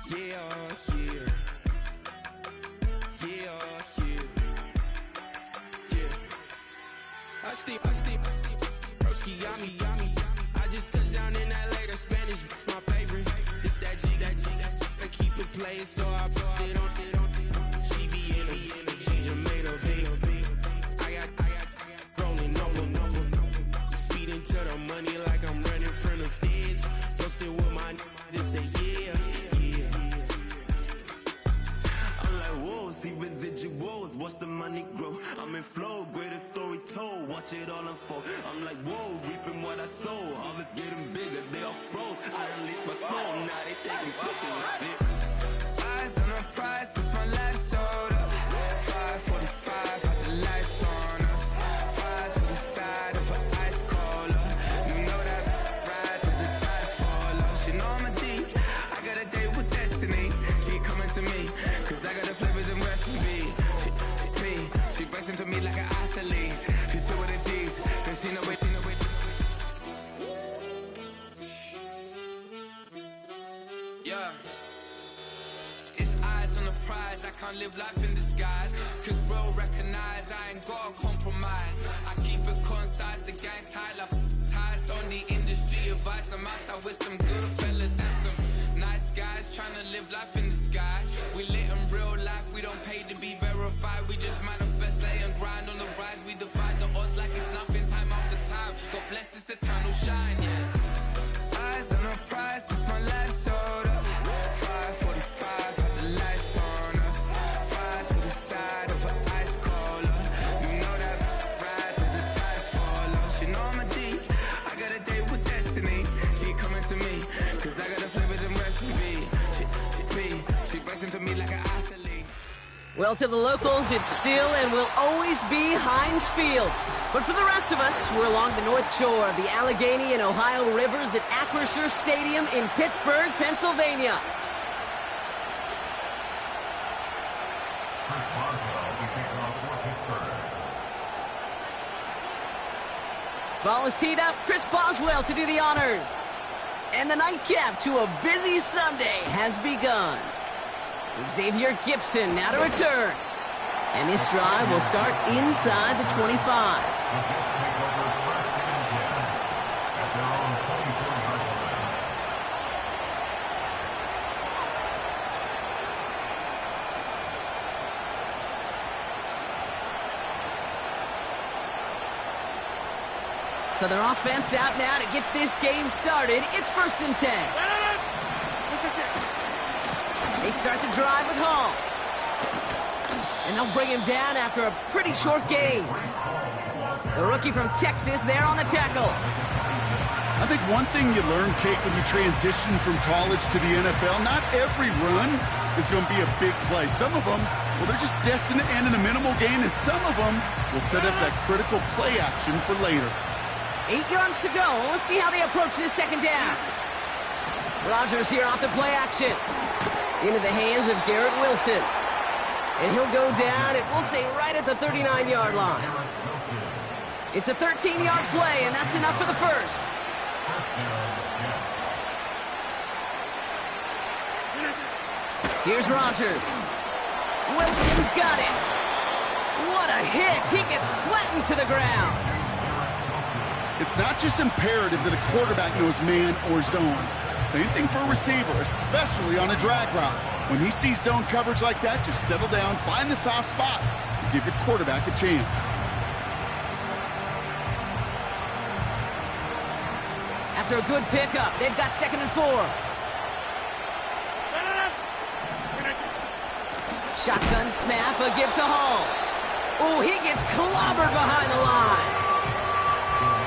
Yeah, yeah. Yeah, yeah. Yeah. I steam. Broski, yummy. I just touched down in LA, the Spanish, my favorite. It's that G. I keep it playing, so I put it on. She be in a she just made a big. I got rolling over. Speeding to the money like I'm running from the feds. Posted with my they say yeah. I'm like, whoa, see residuals, watch the money grow. I'm in flow, greatest story told, watch it all unfold. I'm like, whoa, reaping what I sow. Harvest getting bigger, they all froze. I release my soul, now they taking pictures. Eyes on the prize, it's my life sold up. 545, had the lights on us. Fries to the side of an ice cola. You know that ride till the tires fall off. She know I'm a D, I got a date with destiny. She coming to me, cause I got the flavors and recipe. She racing to me like an athlete. She two with the G's, then she know it. Yeah. It's eyes on the prize, I can't live life in disguise. Cause bro recognize I ain't gotta compromise. I keep it concise, the gang tight like ties on the industry advice. I'm outside with some good fellas and some nice guys trying to live life in the sky. We lit in real life, we don't pay to be verified. We just manifest, lay and grind on the rise. We defy the odds like it's nothing, time after time. God bless this eternal shine, yeah. Eyes on the prize, it's my life sold up. 545, had the lights on us. Fries to the side of an ice cola. You know that ride till the tires fall off. She know I'm a D, I got a date with destiny. She coming to me, cause I got the flavors and recipe. She racing to me like an athlete. Well, to the locals, it's still and will always be Heinz Field. But for the rest of us, we're along the North Shore of the Allegheny and Ohio Rivers at Acrisure Stadium in Pittsburgh, Pennsylvania. Chris Boswell will kick off for Pittsburgh. Ball is teed up. Chris Boswell to do the honors. And the nightcap to a busy Sunday has begun. Xavier Gipson now to return. And this drive will start inside the 25. The Jets take over first and 10 at their own 24-yard line. So their offense out now to get this game started. It's 1st and 10. They start the drive with Hall. And they'll bring him down after a pretty short gain. The rookie from Texas there on the tackle. I think one thing you learn, Kate, when you transition from college to the NFL, not every run is going to be a big play. Some of them, well, they're just destined to end in a minimal gain, and some of them will set up that critical play action for later. 8 yards to go. Let's see how they approach this second down. Rodgers here off the play action. Into the hands of Garrett Wilson. And he'll go down, and we'll say right at the 39-yard line. It's a 13-yard play, and that's enough for the first. Here's Rodgers. Wilson's got it. What a hit. He gets flattened to the ground. It's not just imperative that a quarterback knows man or zone. Same thing for a receiver, especially on a drag route. When he sees zone coverage like that, just settle down, find the soft spot, and give your quarterback a chance. After a good pickup, they've got 2nd and 4. Shotgun snap, a give to Hall. Oh, he gets clobbered behind the line.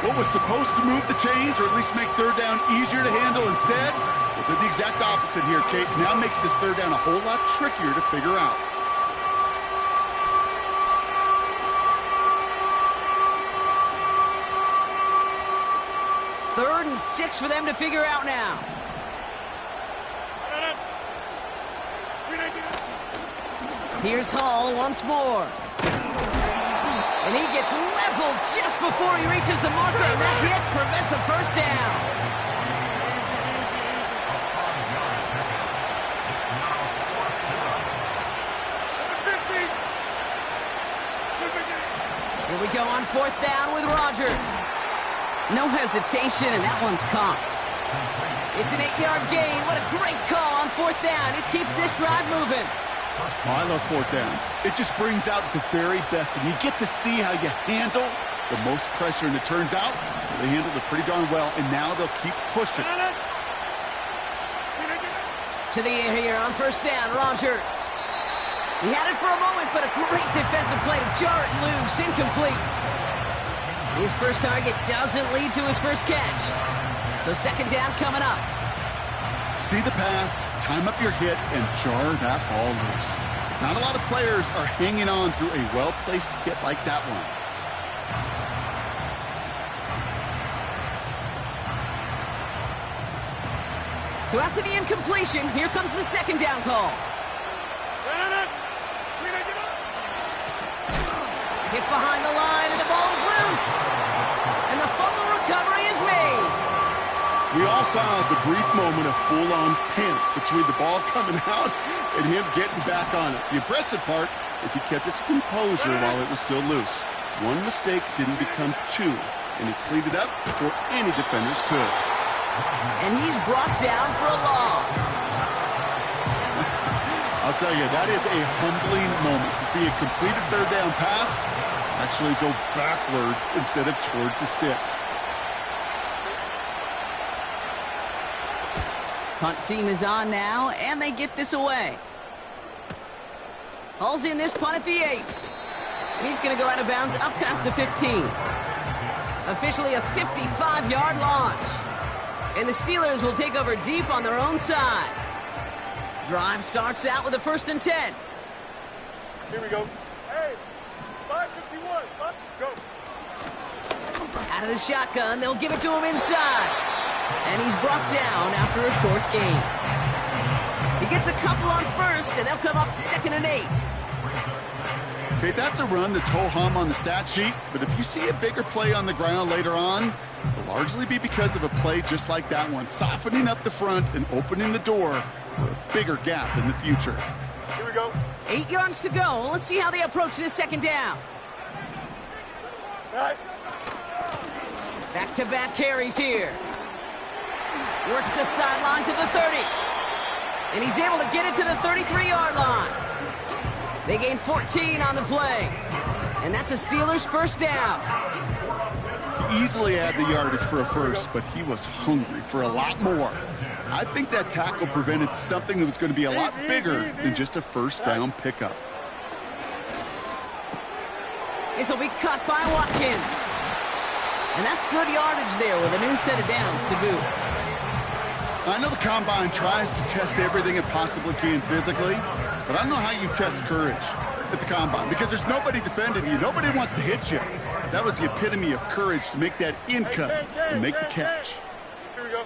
What was supposed to move the chains, or at least make third down easier to handle instead? Well, did the exact opposite here, Kate. Now makes this third down a whole lot trickier to figure out. Third and 6 for them to figure out now. Here's Hall once more. And he gets leveled just before he reaches the marker, and that hit prevents a first down. we go on 4th down with Rodgers. No hesitation, and that one's caught. It's an 8-yard gain. What a great call on 4th down. It keeps this drive moving. Oh, I love 4th downs. It just brings out the very best, and you get to see how you handle the most pressure, and it turns out they handled it pretty darn well, and now they'll keep pushing. To the air here on 1st down, Rodgers. He had it for a moment, but a great defensive play to jar it loose. Incomplete. His first target doesn't lead to his first catch. So 2nd down coming up. See the pass, time up your hit, and jar that ball loose. Not a lot of players are hanging on through a well-placed hit like that one. So after the incompletion, here comes the 2nd down call. Hit behind the line, and the ball is loose. And the fumble recovery is made. We all saw the brief moment of full-on panic between the ball coming out and him getting back on it. The impressive part is he kept his composure while it was still loose. One mistake didn't become two, and he cleaned it up before any defenders could. And he's brought down for a loss. I'll tell you, that is a humbling moment to see a completed 3rd down pass actually go backwards instead of towards the sticks. Punt team is on now, and they get this away. Hauls in this punt at the 8. And he's going to go out of bounds up past the 15. Officially a 55-yard launch. And the Steelers will take over deep on their own side. Drive starts out with a 1st and 10. Here we go. Hey, 551. Go. Out of the shotgun, they'll give it to him inside. And he's brought down after a short gain. He gets a couple on 1st, and they'll come up 2nd and 8. Okay, that's a run that's ho-hum on the stat sheet, but if you see a bigger play on the ground later on, it'll largely be because of a play just like that one, softening up the front and opening the door for a bigger gap in the future. Here we go. 8 yards to go. Let's see how they approach this 2nd down. Right. Back-to-back carries here. Works the sideline to the 30. And he's able to get it to the 33-yard line. They gain 14 on the play. And that's a Steelers 1st down. He easily had the yardage for a first, but he was hungry for a lot more. I think that tackle prevented something that was going to be a lot bigger than just a 1st down pickup. This will be caught by Watkins. And that's good yardage there with a new set of downs to boot. I know the Combine tries to test everything it possibly can physically, but I don't know how you test courage at the Combine because there's nobody defending you. Nobody wants to hit you. That was the epitome of courage to make that in cut and make the catch. Here we go.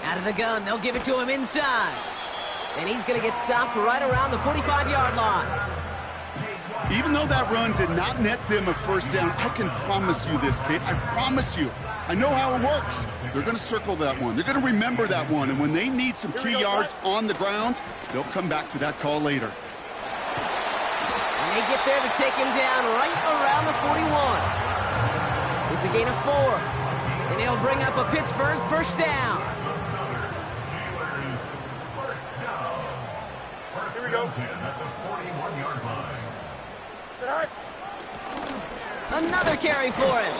Out of the gun, they'll give it to him inside. And he's going to get stopped right around the 45-yard line. Even though that run did not net them a 1st down, I can promise you this, Kate. I promise you. I know how it works. They're going to circle that one. They're going to remember that one. And when they need some key yards on the ground, they'll come back to that call later. And they get there to take him down right around the 41. It's a gain of 4. And he'll bring up a Pittsburgh 1st down. Here we go. Sit high. Another carry for him.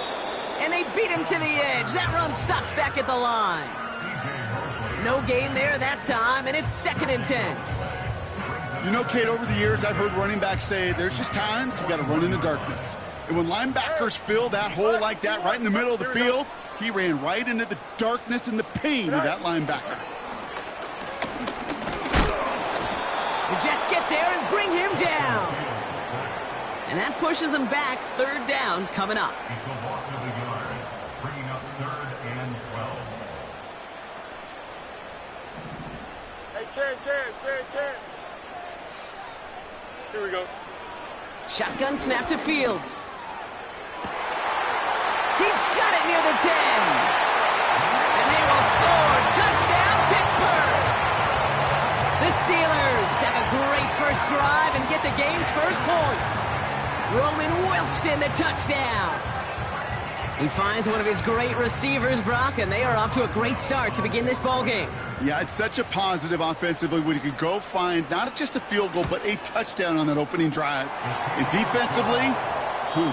And they beat him to the edge. That run stopped back at the line. No gain there that time, and it's 2nd and 10. You know, Kate, over the years, I've heard running backs say there's just times you got to run in the darkness. And when linebackers fill that hole like that right in the middle of the field, he ran right into the darkness and the pain of that linebacker. The Jets get there and bring him down. And that pushes them back. 3rd down coming up. It's a loss of a yard, bringing up 3rd and 12. Hey, Ken. Here we go. Shotgun snap to Fields. He's got it near the 10. And they will score. Touchdown, Pittsburgh. The Steelers have a great first drive and get the game's first points. Roman Wilson, the touchdown. He finds one of his great receivers, Brock, and they are off to a great start to begin this ballgame. Yeah, it's such a positive offensively when you could go find not just a field goal, but a touchdown on that opening drive. And defensively,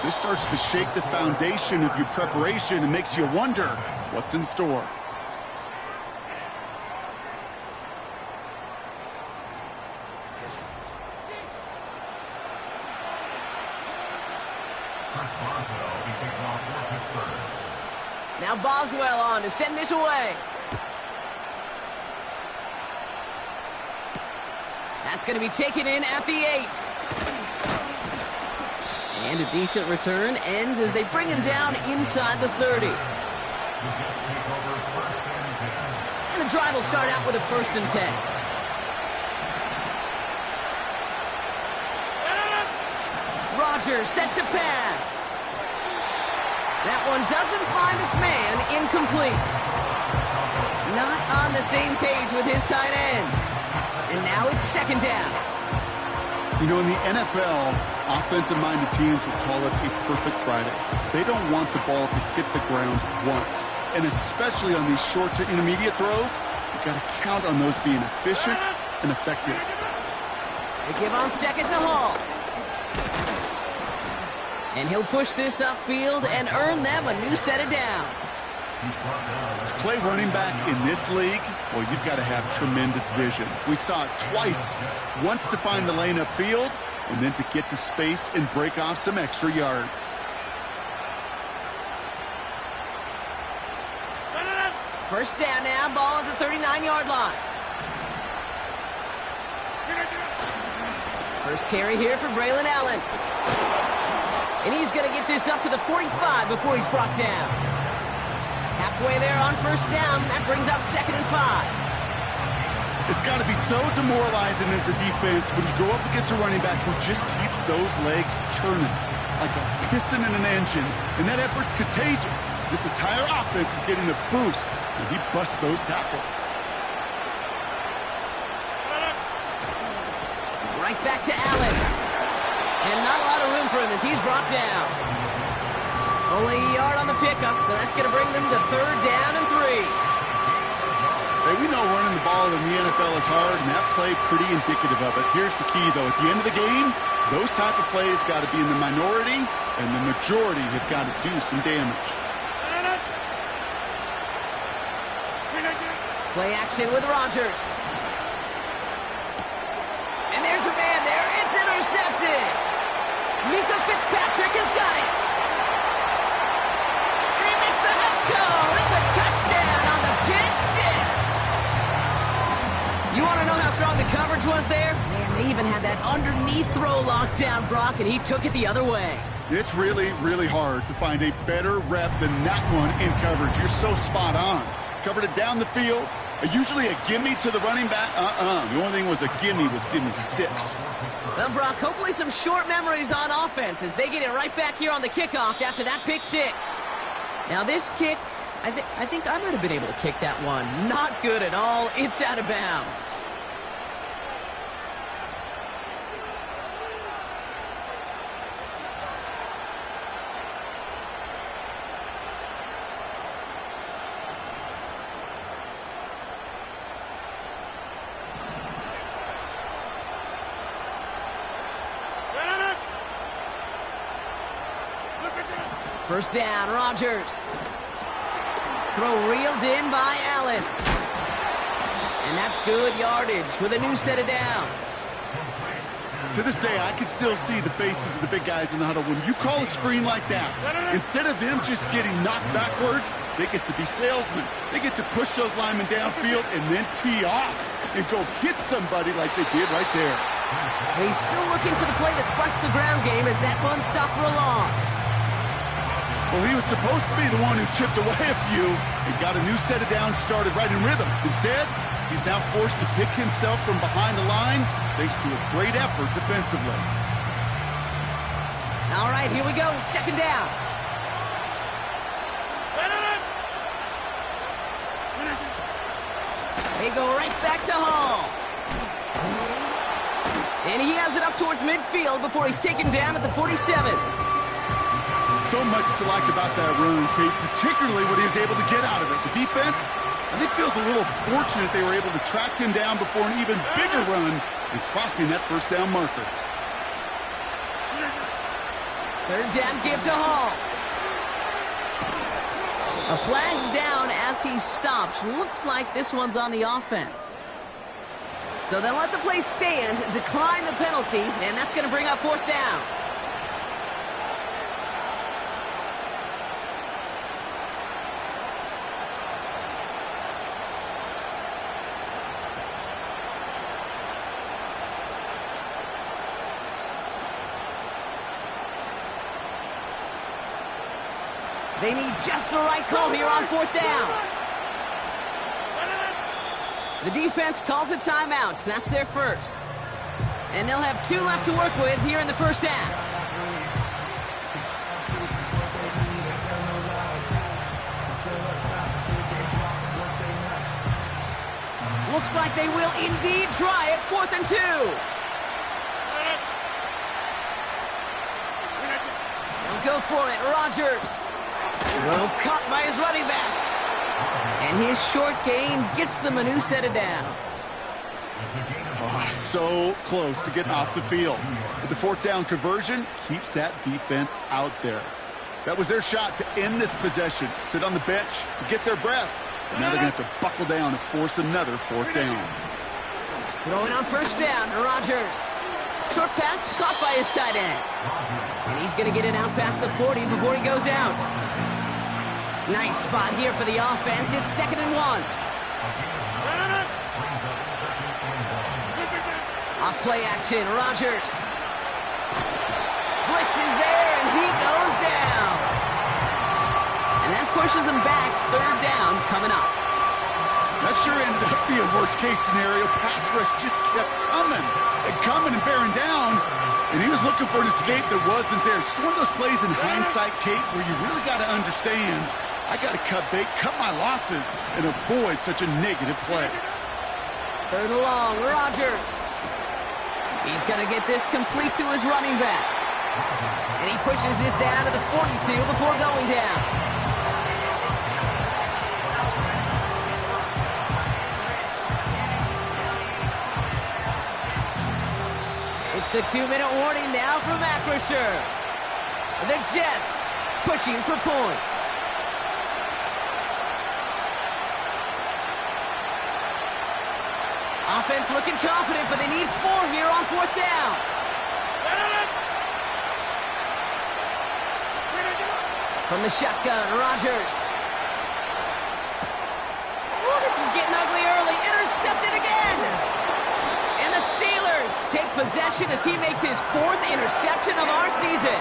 this starts to shake the foundation of your preparation and makes you wonder what's in store. Now Boswell on to send this away. That's going to be taken in at the 8. And a decent return ends as they bring him down inside the 30. And the drive will start out with a 1st and 10. Rodgers set to pass. That one doesn't find its man, incomplete. Not on the same page with his tight end. And now it's 2nd down. You know, in the NFL, offensive-minded teams will call it a perfect Friday. They don't want the ball to hit the ground once. And especially on these short to intermediate throws, you've got to count on those being efficient and effective. They give on 2nd to Hall. And he'll push this upfield and earn them a new set of downs. To play running back in this league, well, you've got to have tremendous vision. We saw it twice. Once to find the lane upfield, and then to get to space and break off some extra yards. First down now, ball at the 39-yard line. First carry here for Braylon Allen. And he's going to get this up to the 45 before he's brought down. Halfway there on 1st down. That brings up 2nd and 5. It's got to be so demoralizing as a defense when you go up against a running back who just keeps those legs churning like a piston in an engine. And that effort's contagious. This entire offense is getting a boost when he busts those tackles. Right back to Allen. And not a lot of room for him as he's brought down. Only a yard on the pickup, so that's going to bring them to 3rd down and 3. Hey, we know running the ball in the NFL is hard, and that play pretty indicative of it. Here's the key, though. At the end of the game, those type of plays got to be in the minority, and the majority have got to do some damage. Play action with Rodgers. And there's a man there. It's intercepted. Minka Fitzpatrick has got it. And he makes the Huffs go. It's a touchdown on the pick 6. You want to know how strong the coverage was there? Man, they even had that underneath throw locked down, Brock, and he took it the other way. It's really, really hard to find a better rep than that one in coverage. You're so spot on. Covered it down the field. Usually a gimme to the running back. The only thing was a gimme 6. Well, Brock, hopefully some short memories on offense as they get it right back here on the kickoff after that pick 6. Now this kick, I think I might have been able to kick that one. Not good at all. It's out of bounds. First down, Rodgers. Throw reeled in by Allen. And that's good yardage with a new set of downs. To this day, I can still see the faces of the big guys in the huddle. When you call a screen like that, instead of them just getting knocked backwards, they get to be salesmen. They get to push those linemen downfield and then tee off and go hit somebody like they did right there. He's still looking for the play that sparks the ground game as that one stopped for a loss. Well, he was supposed to be the one who chipped away a few and got a new set of downs started right in rhythm. Instead, he's now forced to pick himself from behind the line thanks to a great effort defensively. All right, here we go. 2nd down. They go right back to Hall. And he has it up towards midfield before he's taken down at the 47. So much to like about that run, Kate, particularly what he was able to get out of it. The defense, I think, feels a little fortunate they were able to track him down before an even bigger run and crossing that first down marker. Third down give to Hall. A flag's down as he stops. Looks like this one's on the offense. So they'll let the play stand, decline the penalty, and that's going to bring up fourth down. They need just the right call here on fourth down. The defense calls a timeout, so that's their first. And they'll have 2 left to work with here in the first half. Looks like they will indeed try it, 4th and 2. They'll go for it, Rodgers. Well, caught by his running back. And his short gain gets them a new set of downs. Oh, so close to getting off the field. But the fourth down conversion keeps that defense out there. That was their shot to end this possession, to sit on the bench, to get their breath. And now they're going to have to buckle down and force another fourth down. Throwing on first down, Rodgers. Short pass caught by his tight end. And he's going to get it out past the 40 before he goes out. Nice spot here for the offense. It's 2nd and 1. Off play action, Rodgers. Blitz is there, and he goes down. And that pushes him back. 3rd down coming up. That sure ended up being worst-case scenario. Pass rush just kept coming and bearing down. And he was looking for an escape that wasn't there. Just one of those plays in hindsight, Kate, where you really got to understand, I got to cut bait, cut my losses, and avoid such a negative play. 3rd and long, Rodgers. He's going to get this complete to his running back. And he pushes this down to the 42 before going down. It's the 2-minute warning now from Acrisure. The Jets pushing for points. Offense looking confident, but they need 4 here on 4th down. From the shotgun, Rodgers. Oh, this is getting ugly early. Intercepted again. And the Steelers take possession as he makes his 4th interception of our season.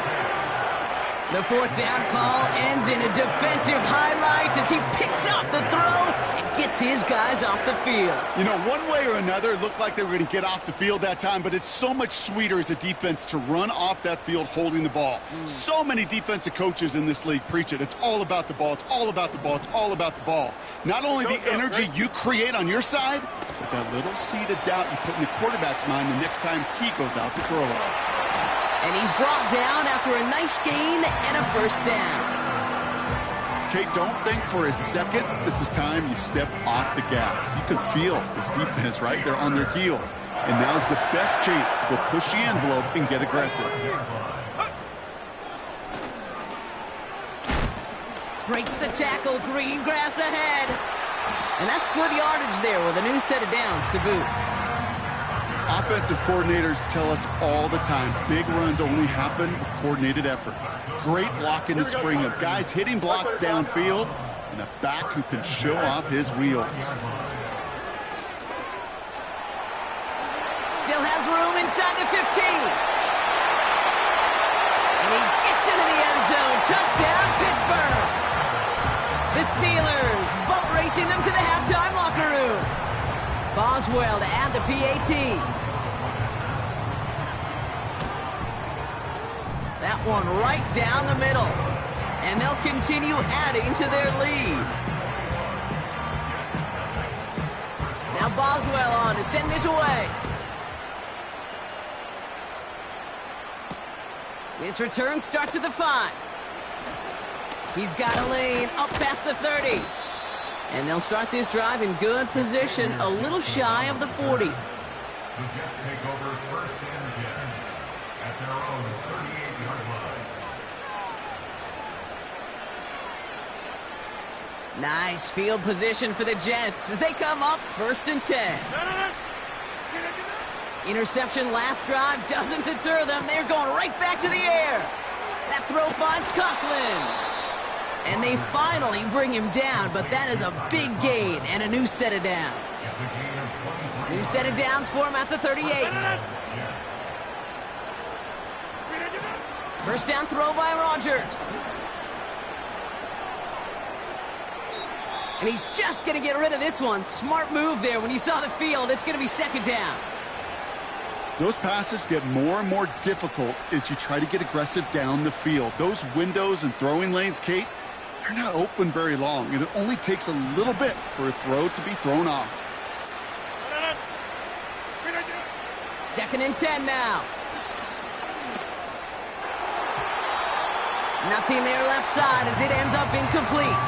The 4th down call ends in a defensive highlight as he picks up the throw and gets his guys off the field. You know, one way or another, it looked like they were going to get off the field that time, but it's so much sweeter as a defense to run off that field holding the ball. So many defensive coaches in this league preach it. It's all about the ball. It's all about the ball. It's all about the ball. Not only the energy you create on your side, but that little seed of doubt you put in the quarterback's mind the next time he goes out to throw it. And he's brought down after a nice gain and a first down. Kate, don't think for a second this is time you step off the gas. You can feel this defense, right? They're on their heels. And now's the best chance to go push the envelope and get aggressive. Breaks the tackle, Greengrass ahead. And that's good yardage there with a new set of downs to boot. Offensive coordinators tell us all the time, big runs only happen with coordinated efforts. Great blocking to spring up. Guys hitting blocks downfield, and a back who can show off his wheels. Still has room inside the 15. And he gets into the end zone. Touchdown, Pittsburgh. The Steelers boat racing them to the halftime locker room. Boswell to add the PAT. That one right down the middle. And they'll continue adding to their lead. Now Boswell on to send this away. His return starts at the 5. He's got a lane up past the 30. And they'll start this drive in good position, a little shy of the 40. The Jets take over first and 10 at their own 38-yard line. Nice field position for the Jets as they come up first and 10. Interception last drive doesn't deter them. They're going right back to the air. That throw finds Conklin. And they finally bring him down, but that is a big gain and a new set of downs. New set of downs for him at the 38. First down throw by Rodgers. And he's just going to get rid of this one. Smart move there. When you saw the field, it's going to be second down. Those passes get more and more difficult as you try to get aggressive down the field. Those windows and throwing lanes, Kate, they're not open very long, and it only takes a little bit for a throw to be thrown off. Second and 10 now. Nothing there left side as it ends up incomplete.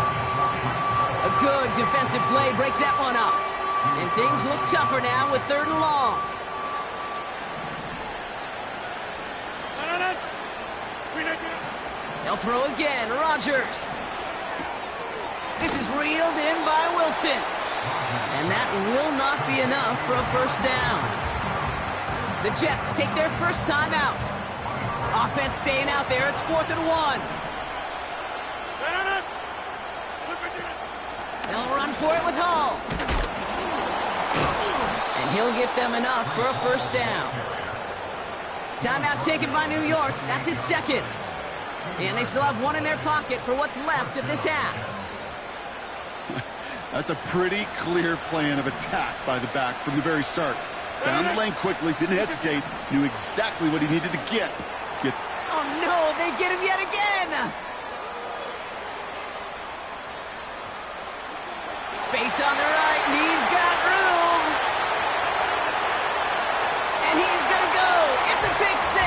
A good defensive play breaks that one up. And things look tougher now with third and long. They'll throw again. Rodgers. This is reeled in by Wilson. And that will not be enough for a first down. The Jets take their first time out. Offense staying out there. It's 4th and 1. They'll run for it with Hall. And he'll get them enough for a first down. Timeout taken by New York. That's its second. And they still have one in their pocket for what's left of this half. That's a pretty clear plan of attack by the back from the very start. Found the lane quickly, didn't hesitate, knew exactly what he needed to get. Oh no, they get him yet again! Space on the right, he's got room! And he's gonna go! It's a pick 6!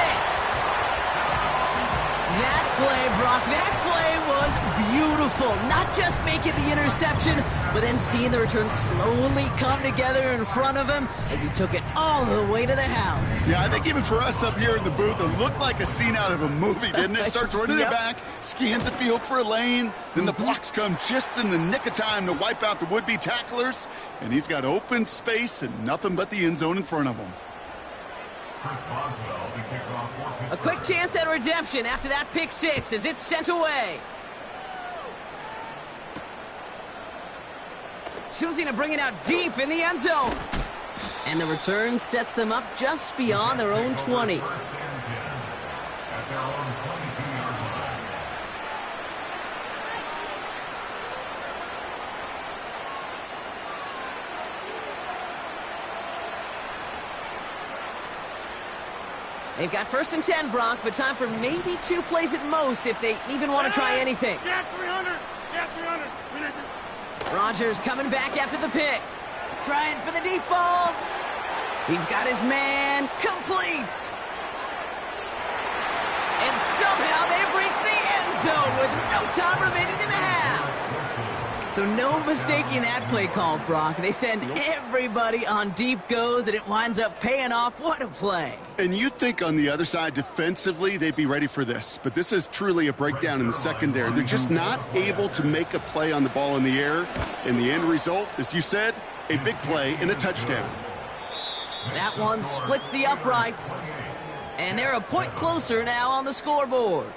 That play, Brock, that play was beautiful. Not just making the interception, but then seeing the return slowly come together in front of him as he took it all the way to the house. Yeah, I think even for us up here in the booth, it looked like a scene out of a movie, didn't it? Starts running the back, scans the field for a lane, then the blocks come just in the nick of time to wipe out the would-be tacklers, and he's got open space and nothing but the end zone in front of him. A quick chance at redemption after that pick 6 as it's sent away. Choosing to bring it out deep in the end zone. And the return sets them up just beyond their own 20. They've got first and 10, Brock, but time for maybe 2 plays at most if they even want to try anything. Yeah, 300. Yeah, 300. Rodgers coming back after the pick. Trying for the deep ball. He's got his man. Complete. And somehow they've reached the end zone with no time remaining in the half. So no mistaking that play call, Brock. They send everybody on deep goes, and it winds up paying off. What a play. And you think on the other side defensively they'd be ready for this, but this is truly a breakdown in the secondary. They're just not able to make a play on the ball in the air, and the end result, as you said, a big play and a touchdown. That one splits the uprights, and they're a point closer now on the scoreboard.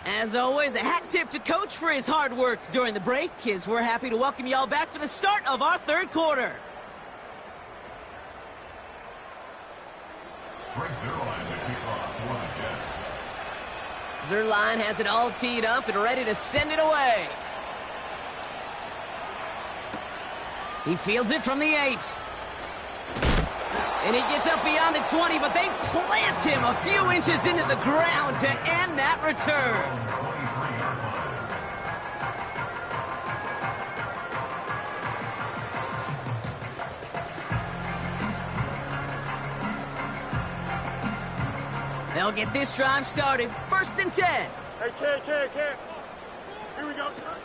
As always, a hat tip to Coach for his hard work during the break, as we're happy to welcome y'all back for the start of our third quarter. Greg Zuerlein Zuerlein has it all teed up and ready to send it away. He fields it from the 8. And he gets up beyond the 20, but they plant him a few inches into the ground to end that return. They'll get this drive started. 1st and 10. Hey, kid. Here we go, son.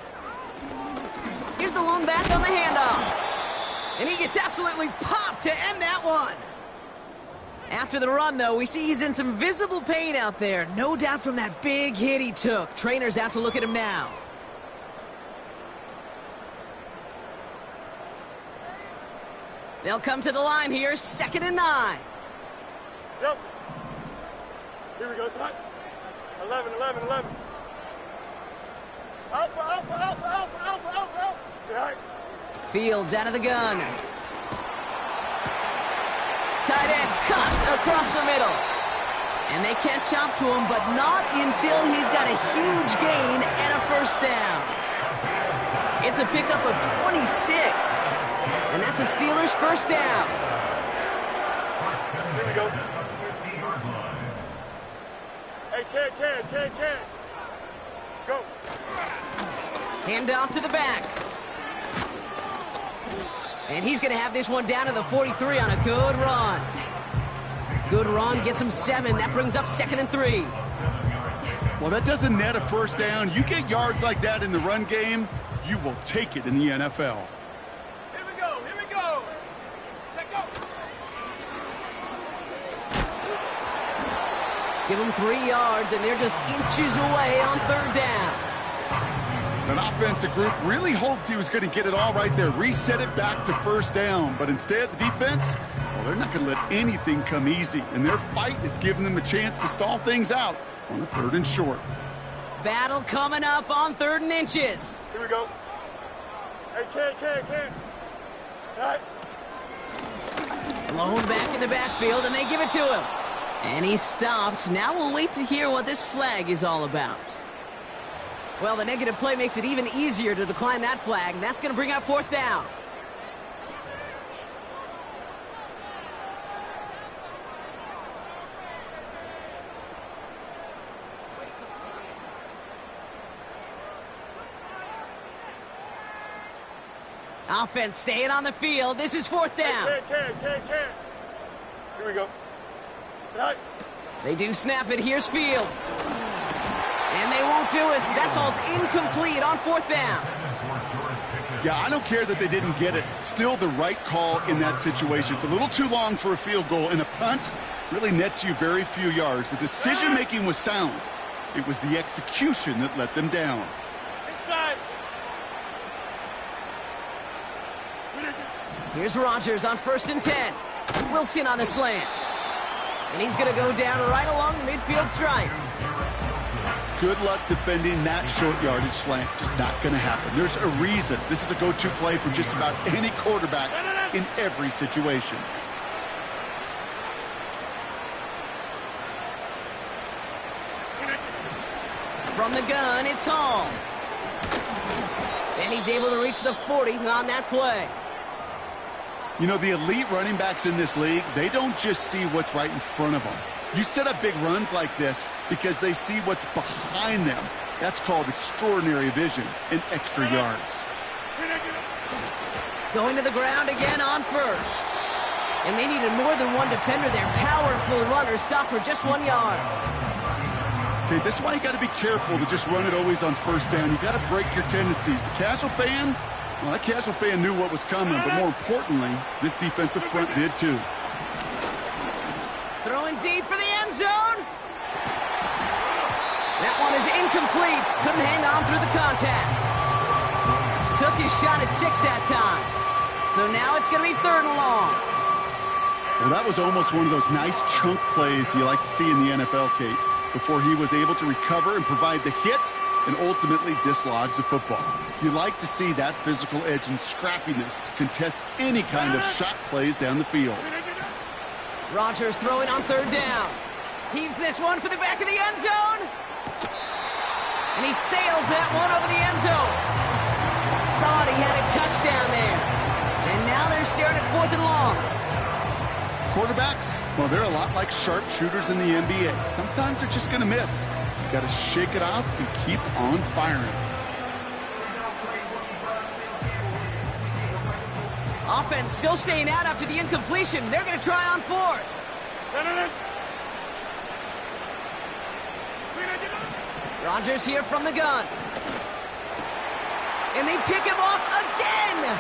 Here's the lone back on the handoff. And he gets absolutely popped to end that one. After the run, though, we see he's in some visible pain out there. No doubt from that big hit he took. Trainer's out to look at him now. They'll come to the line here. 2nd and 9. Nelson. Here we go, son. 11. Alpha. All right. Fields out of the gun. Tight end cut across the middle. And they catch up to him, but not until he's got a huge gain and a 1st down. It's a pickup of 26. And that's a Steelers 1st down. Here we go. Hey, kid. Go. Hand off to the back. And he's going to have this one down to the 43 on a good run. Good run, gets him 7. That brings up 2nd and 3. Well, that doesn't net a 1st down. You get yards like that in the run game, you will take it in the NFL. Here we go. Check out. Give him 3 yards, and they're just inches away on 3rd down. An offensive group really hoped he was going to get it all right there, reset it back to 1st down. But instead, the defense, well, they're not going to let anything come easy. And their fight is giving them a chance to stall things out on a 3rd and short. Battle coming up on 3rd and inches. Here we go. Hey, kid. All right. Blown back in the backfield, and they give it to him. And he's stopped. Now we'll wait to hear what this flag is all about. Well, the negative play makes it even easier to decline that flag, and that's going to bring up 4th down. Offense staying on the field. This is 4th down. Kid. Here we go. All right. They do snap it. Here's Fields. And they won't do it. That falls incomplete on 4th down. Yeah, I don't care that they didn't get it. Still the right call in that situation. It's a little too long for a field goal, and a punt really nets you very few yards. The decision-making was sound. It was the execution that let them down. Inside. Here's Rodgers on 1st and 10. Wilson on the slant. And he's going to go down right along the midfield stripe. Good luck defending that short yardage slant. Just not going to happen. There's a reason. This is a go-to play for just about any quarterback in every situation. From the gun, it's Hall. And he's able to reach the 40 on that play. You know, the elite running backs in this league, they don't just see what's right in front of them. You set up big runs like this because they see what's behind them. That's called extraordinary vision and extra yards. Going to the ground again on 1st. And they needed more than one defender. Their powerful runner stopped for just 1 yard. Okay, that's why you got to be careful to just run it always on 1st down. You got to break your tendencies. The casual fan, well, that casual fan knew what was coming, but more importantly, this defensive front did too. Throwing deep for the end zone. That one is incomplete. Couldn't hang on through the contact. Took his shot at 6 that time. So now it's going to be 3rd and long. Well, that was almost one of those nice chunk plays you like to see in the NFL, Kate, before he was able to recover and provide the hit and ultimately dislodge the football. You like to see that physical edge and scrappiness to contest any kind of shot plays down the field. Rodgers throwing on 3rd down. Heaves this one for the back of the end zone. And he sails that one over the end zone. Thought he had a touchdown there. And now they're staring at 4th and long. Quarterbacks, well, they're a lot like sharpshooters in the NBA. Sometimes they're just going to miss. You got to shake it off and keep on firing. Offense still staying out after the incompletion. They're going to try on 4th. Rodgers here from the gun. And they pick him off again.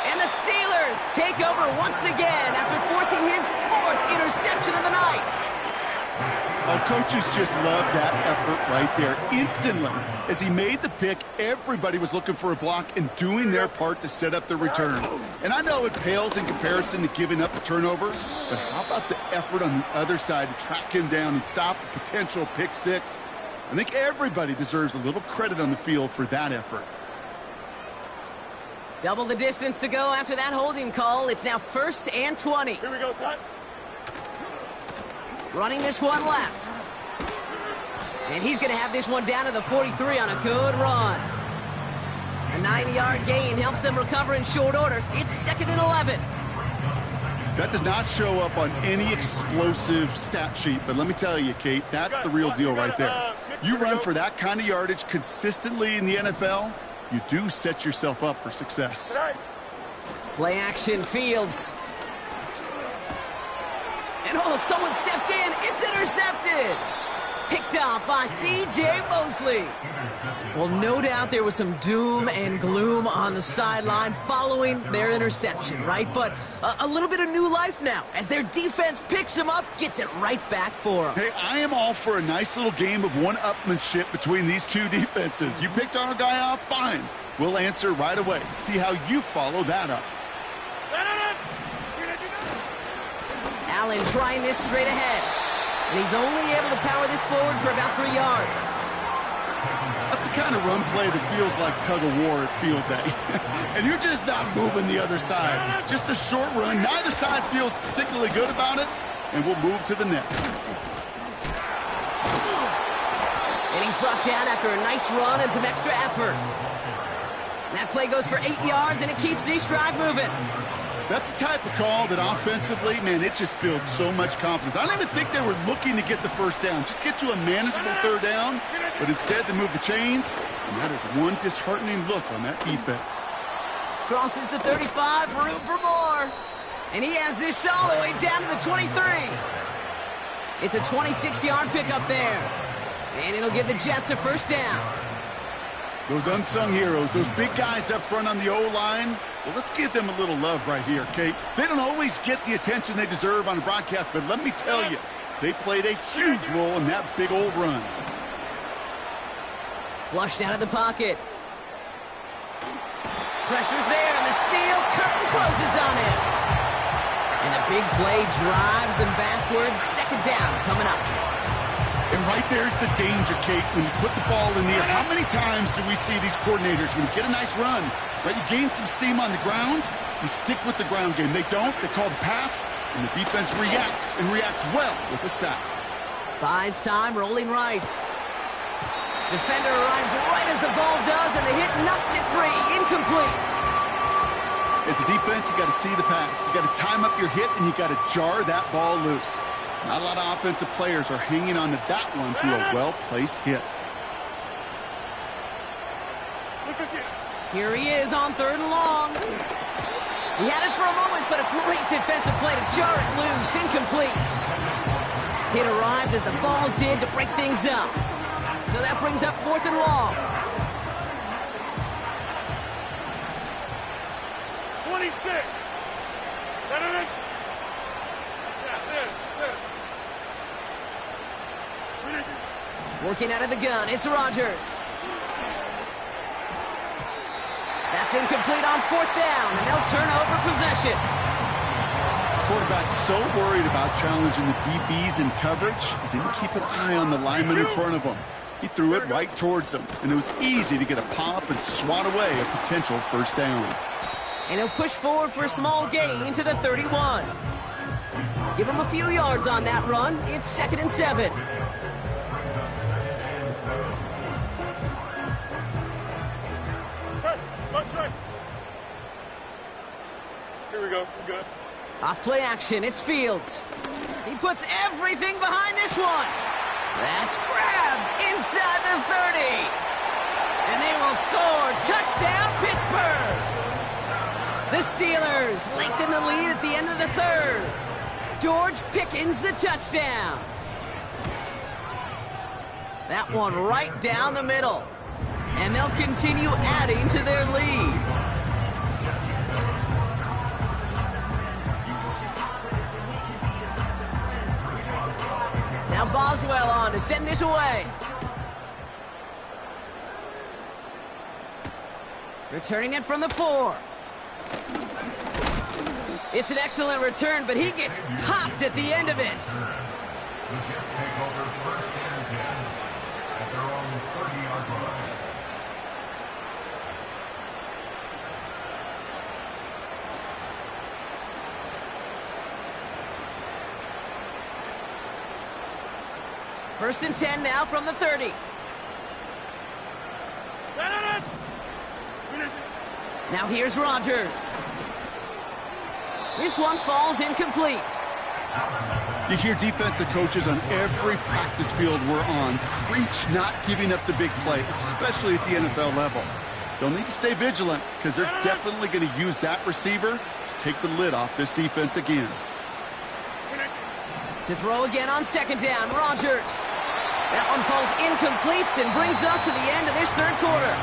And the Steelers take over once again after forcing his 4th interception of the night. Our coaches just love that effort right there. Instantly, as he made the pick, everybody was looking for a block and doing their part to set up the return. And I know it pales in comparison to giving up the turnover, but how about the effort on the other side to track him down and stop a potential pick 6? I think everybody deserves a little credit on the field for that effort. Double the distance to go after that holding call. It's now 1st and 20. Here we go, son. Running this one left. And he's going to have this one down to the 43 on a good run. A 90-yard gain helps them recover in short order. It's 2nd and 11. That does not show up on any explosive stat sheet, but let me tell you, Kate, that's the real deal right there. You run for that kind of yardage consistently in the NFL, you do set yourself up for success. Play action, Fields. And oh, someone stepped in. It's intercepted. Picked off by C.J. Mosley. Well, no doubt there was some doom and gloom on the sideline following their interception, right? But a little bit of new life now as their defense picks him up, gets it right back for him. Hey, I am all for a nice little game of one-upmanship between these two defenses. You picked our guy off, fine. We'll answer right away. See how you follow that up. Allen trying this straight ahead. And he's only able to power this forward for about 3 yards. That's the kind of run play that feels like tug-of-war at field day. And you're just not moving the other side. Just a short run. Neither side feels particularly good about it. And we'll move to the next. And he's brought down after a nice run and some extra effort. And that play goes for 8 yards, and it keeps this drive moving. That's the type of call that offensively, man, it just builds so much confidence. I don't even think they were looking to get the first down. Just get to a manageable 3rd down, but instead they move the chains, and that is one disheartening look on that defense. Crosses the 35, room for more. And he has this all the way down to the 23. It's a 26-yard pickup there. And it'll give the Jets a 1st down. Those unsung heroes, those big guys up front on the O-line, well, let's give them a little love right here, Kate. They don't always get the attention they deserve on a broadcast, but let me tell you, they played a huge role in that big old run. Flushed out of the pocket. Pressure's there, and the steel curtain closes on it. And the big play drives them backwards. 2nd down coming up. And right there's the danger, Kate, when you put the ball in the air. How many times do we see these coordinators, when you get a nice run, right, you gain some steam on the ground, you stick with the ground game. They don't. They call the pass, and the defense reacts, and reacts well with a sack. Buys time, rolling right. Defender arrives right as the ball does, and the hit knocks it free. Incomplete. As a defense, you got to see the pass. You got to time up your hit, and you got to jar that ball loose. Not a lot of offensive players are hanging on to that one through a well-placed hit. Here he is on 3rd and long. He had it for a moment, but a great defensive play to jar it loose. Incomplete. Hit arrived as the ball did to break things up. So that brings up 4th and long. 26. Working out of the gun, it's Rodgers. That's incomplete on 4th down, and they'll turn over possession. Quarterback's so worried about challenging the DBs in coverage, he didn't keep an eye on the lineman in front of him. He threw it right towards him, and it was easy to get a pop and swat away a potential 1st down. And he'll push forward for a small gain to the 31. Give him a few yards on that run. It's 2nd and 7. Press. Left straight. Here we go. We're good. Off play action, it's Fields. He puts everything behind this one. That's grabbed inside the 30. And they will score. Touchdown, Pittsburgh. The Steelers lengthen the lead at the end of the 3rd. George Pickens the touchdown. That one right down the middle. And they'll continue adding to their lead. Now Boswell on to send this away. Returning it from the 4. It's an excellent return, but he gets popped at the end of it. The Jets take over 1st and 10 at their own 30-yard line. First and 10 now from the 30. Now here's Rodgers. This one falls incomplete. You hear defensive coaches on every practice field we're on preach not giving up the big play, especially at the NFL level. They'll need to stay vigilant because they're definitely going to use that receiver to take the lid off this defense again. To throw again on 2nd down, Rodgers. That one falls incomplete and brings us to the end of this 3rd quarter.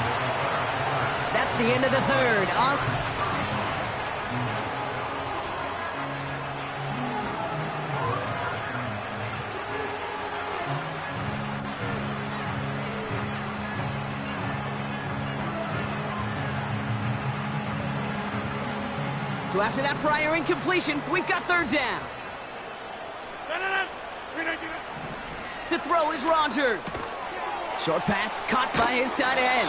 That's the end of the 3rd. So after that prior incompletion, we've got 3rd down. To throw is Rodgers. Short pass caught by his tight end.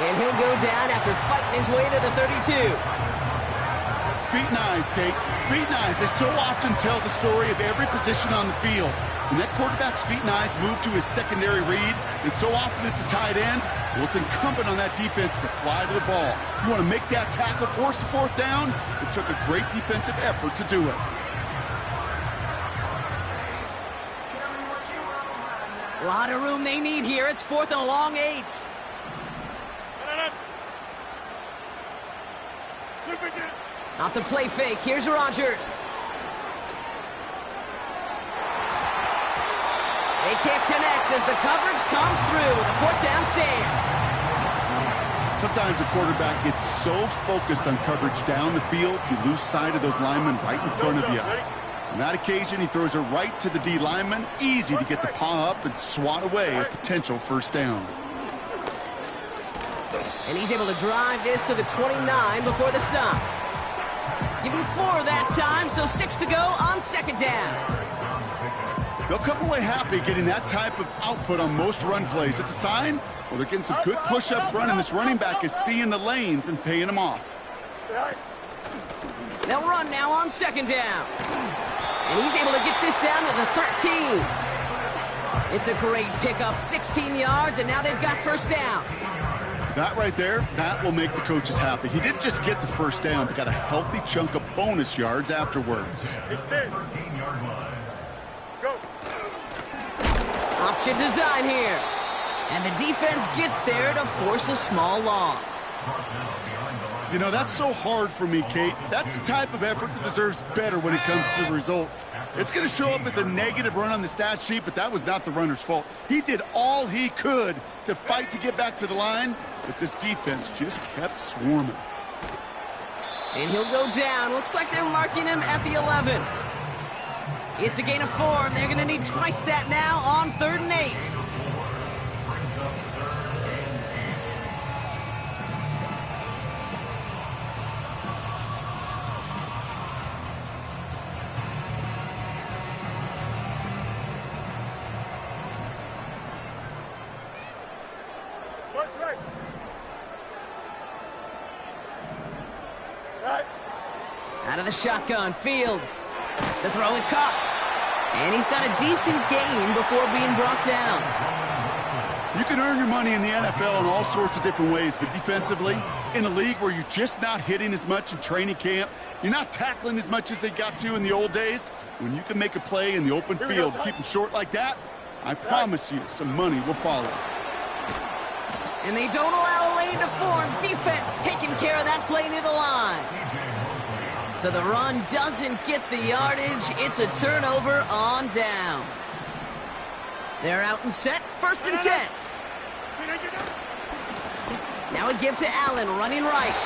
And he'll go down after fighting his way to the 32. Feet and eyes, Kate. Feet and eyes. They so often tell the story of every position on the field. When that quarterback's feet and eyes move to his secondary read, and so often it's a tight end, well, it's incumbent on that defense to fly to the ball. You want to make that tackle, force the 4th down? It took a great defensive effort to do it. A lot of room they need here. It's 4th and a long 8. Off the play fake. Here's Rodgers. They can't connect as the coverage comes through with a 4th down stand. Sometimes a quarterback gets so focused on coverage down the field, you lose sight of those linemen right in front of you. On that occasion, he throws it right to the D lineman. Easy to get the paw up and swat away a potential 1st down. And he's able to drive this to the 29 before the stop. Give him 4 that time, so 6 to go on 2nd down. They'll come away happy getting that type of output on most run plays. It's a sign, well, they're getting some good push up front, and this running back is seeing the lanes and paying them off. They'll run now on 2nd down. And he's able to get this down to the 13. It's a great pickup, 16 yards, and now they've got 1st down. That right there, that will make the coaches happy. He didn't just get the 1st down, but got a healthy chunk of bonus yards afterwards. Go. Option design here. And the defense gets there to force a small loss. You know, that's so hard for me, Kate. That's the type of effort that deserves better when it comes to the results. It's going to show up as a negative run on the stat sheet, but that was not the runner's fault. He did all he could to fight to get back to the line, but this defense just kept swarming. And he'll go down. Looks like they're marking him at the 11. It's a gain of 4, and they're going to need twice that now on 3rd and 8. Out of the shotgun, Fields. The throw is caught. And he's got a decent gain before being brought down. You can earn your money in the NFL in all sorts of different ways, but defensively, in a league where you're just not hitting as much in training camp, you're not tackling as much as they got to in the old days, when you can make a play in the open field, keep them short like that, I promise you some money will follow. And they don't allow a lane to form. Defense taking care of that play near the line. So the run doesn't get the yardage. It's a turnover on downs. They're out and set, 1st and 10. Now a give to Allen, running right.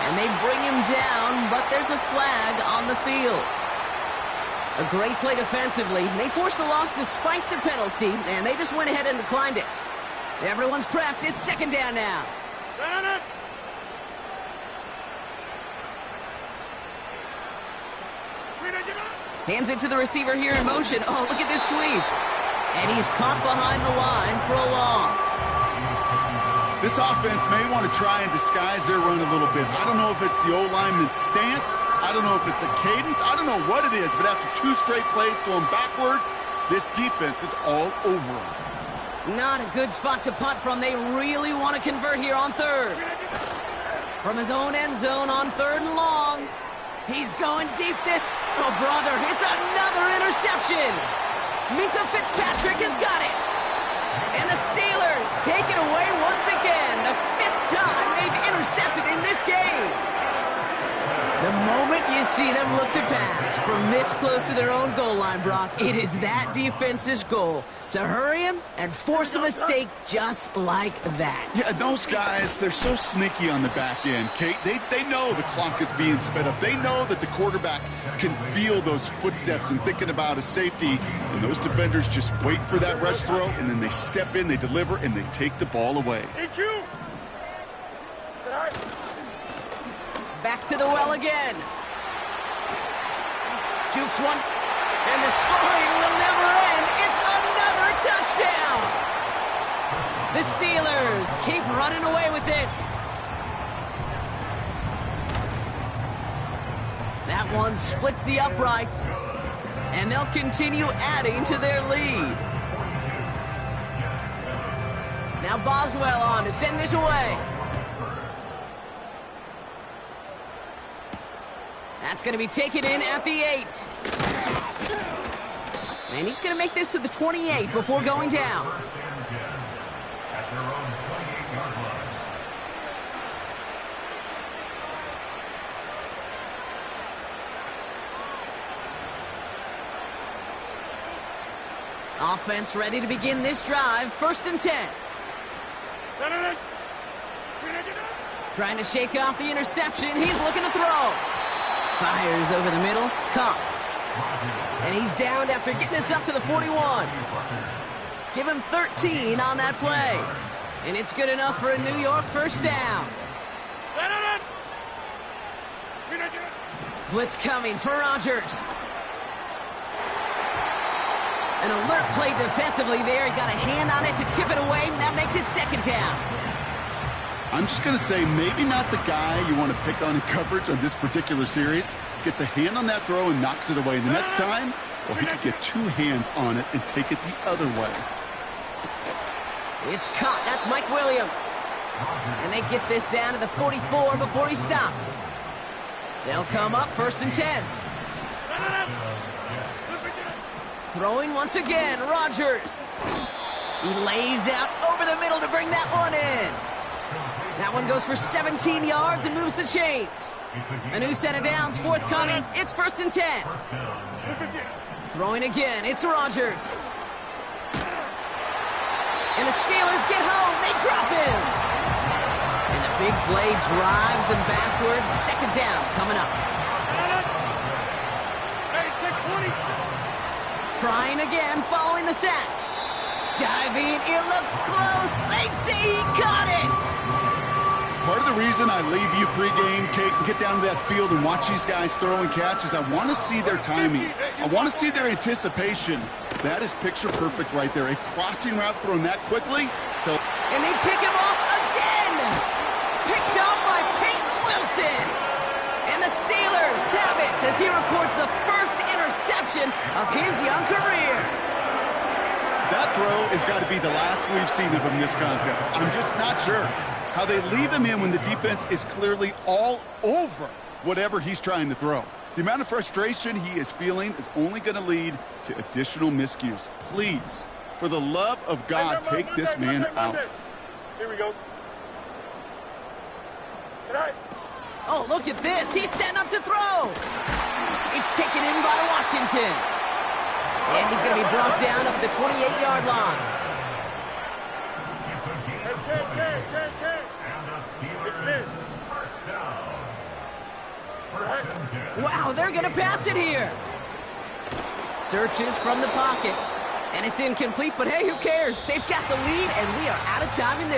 And they bring him down, but there's a flag on the field. A great play defensively. They forced a loss despite the penalty, and they just went ahead and declined it. Everyone's prepped. It's 2nd down now. Hands it to the receiver here in motion. Oh, look at this sweep. And he's caught behind the line for a loss. This offense may want to try and disguise their run a little bit. I don't know if it's the O-lineman's stance. I don't know if it's a cadence. I don't know what it is, but after 2 straight plays going backwards, this defense is all over them. Not a good spot to punt from. They really want to convert here on 3rd. From his own end zone on 3rd and long. He's going deep this. Oh, brother, it's another interception. Minkah Fitzpatrick has got it. And the Steelers take it away once again. The 5th time they've intercepted in this game. The moment you see them look to pass from this close to their own goal line, Brock, it is that defense's goal to hurry him and force a mistake just like that. Yeah, those guys, they're so sneaky on the back end, Kate. They know the clock is being sped up. They know that the quarterback can feel those footsteps and thinking about a safety. And those defenders just wait for that rush throw, and then they step in, they deliver, and they take the ball away. Back to the well again. Jukes one. And the scoring will never end. It's another touchdown. The Steelers keep running away with this. That one splits the uprights. And they'll continue adding to their lead. Now Boswell on to send this away. That's going to be taken in at the 8. And he's going to make this to the 28 before going down. Offense ready to begin this drive. 1st and 10. Trying to shake off the interception. He's looking to throw. Fires over the middle, caught. And he's downed after getting this up to the 41. Give him 13 on that play. And it's good enough for a New York 1st down. Blitz coming for Rodgers. An alert play defensively there. He got a hand on it to tip it away, and that makes it 2nd down. I'm just going to say maybe not the guy you want to pick on in coverage on this particular series. Gets a hand on that throw and knocks it away. The next time, well, he could get 2 hands on it and take it the other way. It's caught. That's Mike Williams. And they get this down to the 44 before he stopped. They'll come up 1st and 10. Throwing once again, Rodgers. He lays out over the middle to bring that one in. That one goes for 17 yards and moves the chains. A new set of downs forthcoming. It's 1st and 10. Throwing again. It's Rodgers. And the Steelers get home. They drop him. And the big play drives them backwards. 2nd down coming up. Trying again following the sack. Diving. It looks close. They say he caught it. Part of the reason I leave you pregame, Kate, and get down to that field and watch these guys throw and catch is I want to see their timing. I want to see their anticipation. That is picture perfect right there. A crossing route thrown that quickly. And they pick him off again. Picked up by Peyton Wilson. And the Steelers have it. as he records the first interception of his young career. That throw has got to be the last we've seen of him this contest. I'm just not sure how they leave him in when the defense is clearly all over whatever he's trying to throw. The amount of frustration he is feeling is only going to lead to additional miscues. Please, for the love of God, take this man out. Here we go. Tonight. Oh, look at this. He's setting up to throw. It's taken in by Washington. And he's going to be brought down up at the 28-yard line. It's this. Wow, they're going to pass it here. Searches from the pocket. And it's incomplete, but hey, who cares? They've got the lead, and we are out of time in this.